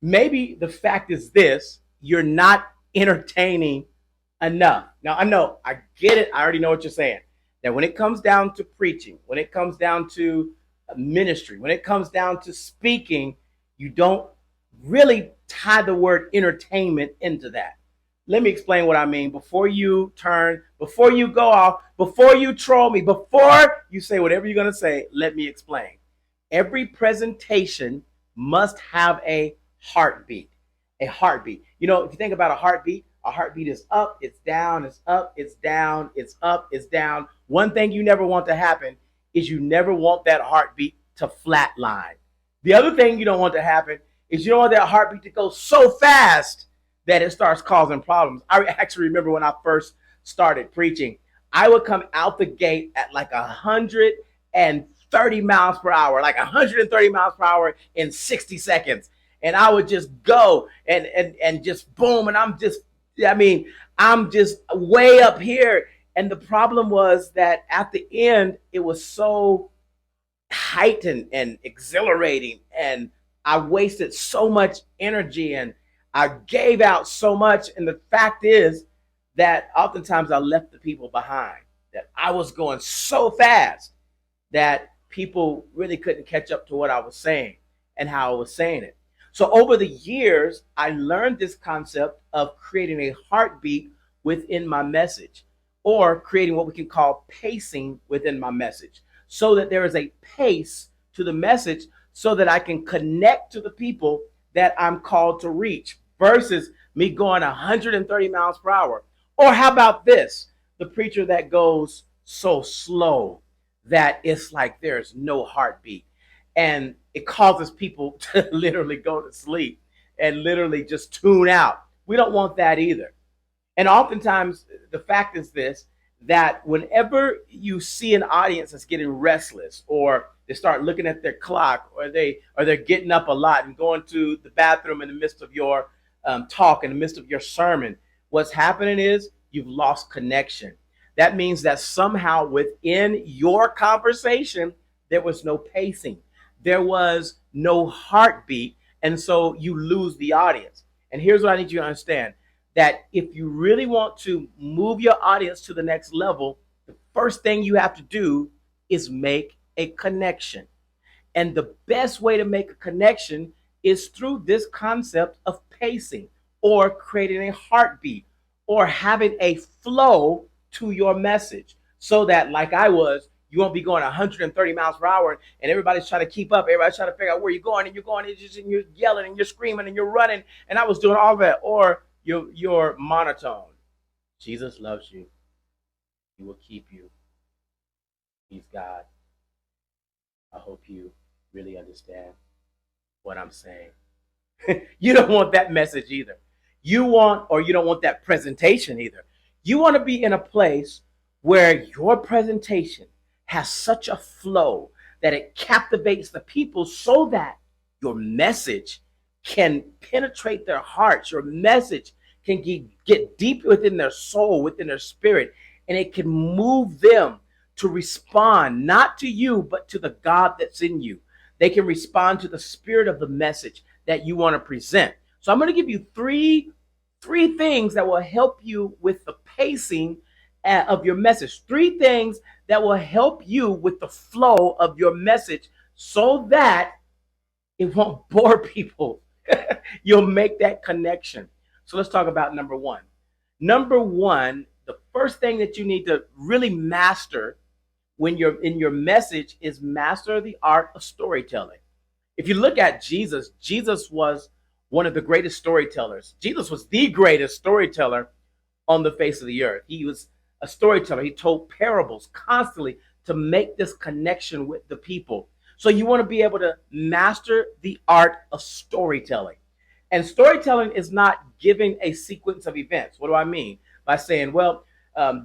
Maybe the fact is this: you're not entertaining enough. Now, I know, I get it. I already know what you're saying. That when it comes down to preaching, when it comes down to ministry, when it comes down to speaking, you don't really tie the word entertainment into that. Let me explain what I mean before you turn, before you go off, before you troll me, before you say whatever you're going to say. Let me explain. Every presentation must have a heartbeat. A heartbeat. You know, if you think about a heartbeat is up, it's down, it's up, it's down, it's up, it's down. One thing you never want to happen is you never want that heartbeat to flatline. The other thing you don't want to happen is you don't want that heartbeat to go so fast that it starts causing problems. I actually remember when I first started preaching, I would come out the gate at like 130 miles per hour, like 130 miles per hour in 60 seconds. And I would just go and just boom. And I'm just way up here. And the problem was that at the end, it was so heightened and exhilarating. And I wasted so much energy and I gave out so much. And the fact is that oftentimes I left the people behind, that I was going so fast that people really couldn't catch up to what I was saying and how I was saying it. So over the years, I learned this concept of creating a heartbeat within my message, or creating what we can call pacing within my message, so that there is a pace to the message so that I can connect to the people that I'm called to reach versus me going 130 miles per hour. Or how about this? The preacher that goes so slow that it's like there's no heartbeat. And it causes people to literally go to sleep and literally just tune out. We don't want that either. And oftentimes, the fact is this: that whenever you see an audience that's getting restless, or they start looking at their clock, or they're getting up a lot and going to the bathroom in the midst of your talk, in the midst of your sermon, what's happening is you've lost connection. That means that somehow within your conversation, there was no pacing, there was no heartbeat, and so you lose the audience. And here's what I need you to understand: that if you really want to move your audience to the next level, the first thing you have to do is make a connection. And the best way to make a connection is through this concept of pacing, or creating a heartbeat, or having a flow to your message, so that, like I was, you won't be going 130 miles per hour and everybody's trying to keep up. Everybody's trying to figure out where you're going, and you're going, and you're yelling and you're screaming and you're running. And I was doing all that. Or you're monotone. Jesus loves you. He will keep you. He's God. I hope you really understand what I'm saying. You don't want that message either. You don't want that presentation either. You want to be in a place where your presentation has such a flow that it captivates the people, so that your message can penetrate their hearts. Your message can get deep within their soul, within their spirit, and it can move them to respond not to you, but to the God that's in you. They can respond to the spirit of the message that you want to present. So I'm going to give you three things that will help you with the pacing of your message. Three things that will help you with the flow of your message, so that it won't bore people. You'll make that connection. So let's talk about number one. Number one, the first thing that you need to really master when you're in your message is master the art of storytelling. If you look at Jesus, Jesus was one of the greatest storytellers. Jesus was the greatest storyteller on the face of the earth. He was a storyteller. He told parables constantly to make this connection with the people. So you want to be able to master the art of storytelling. And storytelling is not giving a sequence of events. What do I mean? By saying, well,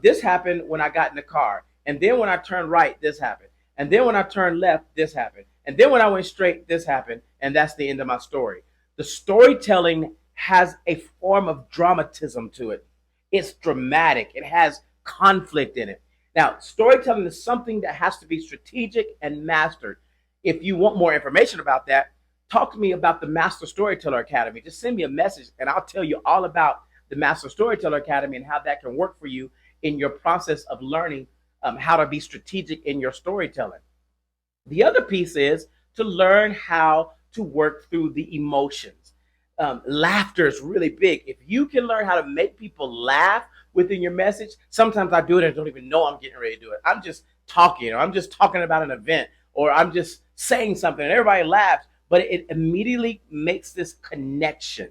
this happened when I got in the car. And then when I turned right, this happened. And then when I turned left, this happened. And then when I went straight, this happened. And that's the end of my story. The storytelling has a form of dramatism to it. It's dramatic. It has conflict in it. Now, storytelling is something that has to be strategic and mastered. If you want more information about that, talk to me about the Master Storyteller Academy. Just send me a message and I'll tell you all about the Master Storyteller Academy and how that can work for you in your process of learning how to be strategic in your storytelling. The other piece is to learn how to work through the emotions. Laughter is really big. If you can learn how to make people laugh within your message, sometimes I do it and I don't even know I'm getting ready to do it. I'm just talking, or I'm just talking about an event, or I'm just saying something and everybody laughs, but it immediately makes this connection.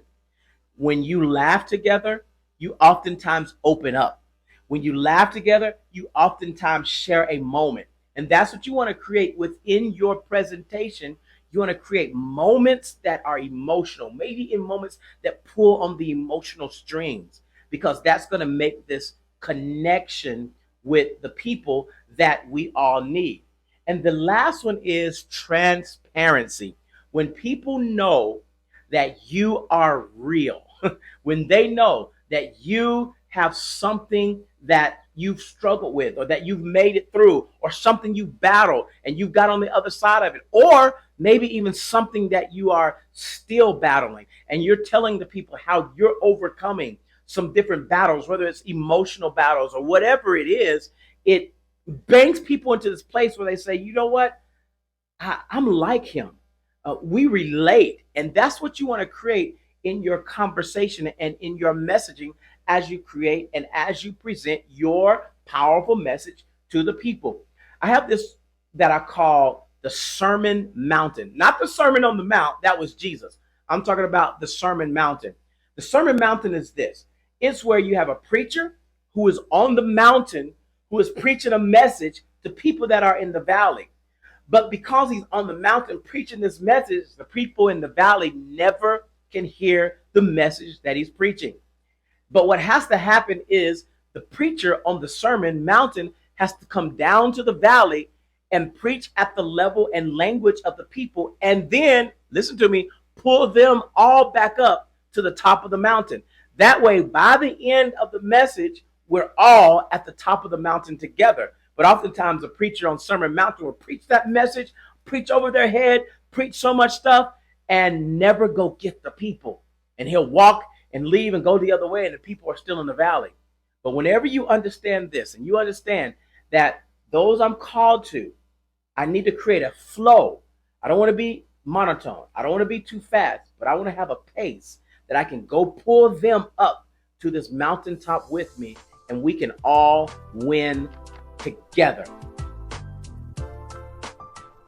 When you laugh together, you oftentimes open up. When you laugh together, you oftentimes share a moment. And that's what you want to create within your presentation. You want to create moments that are emotional, maybe in moments that pull on the emotional strings, because that's going to make this connection with the people that we all need. And the last one is transparency. When people know that you are real, when they know that you have something that you've struggled with, or that you've made it through, or something you battled and you got on the other side of it, or maybe even something that you are still battling, and you're telling the people how you're overcoming some different battles, whether it's emotional battles or whatever it is, it brings people into this place where they say, you know what? I'm like him. We relate. And that's what you want to create in your conversation and in your messaging as you create and as you present your powerful message to the people. I have this that I call the Sermon Mountain, not the Sermon on the Mount. That was Jesus. I'm talking about the Sermon Mountain. The Sermon Mountain is this. It's where you have a preacher who is on the mountain, who is preaching a message to people that are in the valley. But because he's on the mountain preaching this message, the people in the valley never can hear the message that he's preaching. But what has to happen is the preacher on the Sermon Mountain has to come down to the valley and preach at the level and language of the people, and then, listen to me, pull them all back up to the top of the mountain. That way, by the end of the message, we're all at the top of the mountain together. But oftentimes, a preacher on Sermon Mountain will preach that message, preach over their head, preach so much stuff, and never go get the people. And he'll walk and leave and go the other way, and the people are still in the valley. But whenever you understand this, and you understand that those I'm called to, I need to create a flow. I don't want to be monotone. I don't want to be too fast, but I want to have a pace that I can go pull them up to this mountaintop with me, and we can all win together.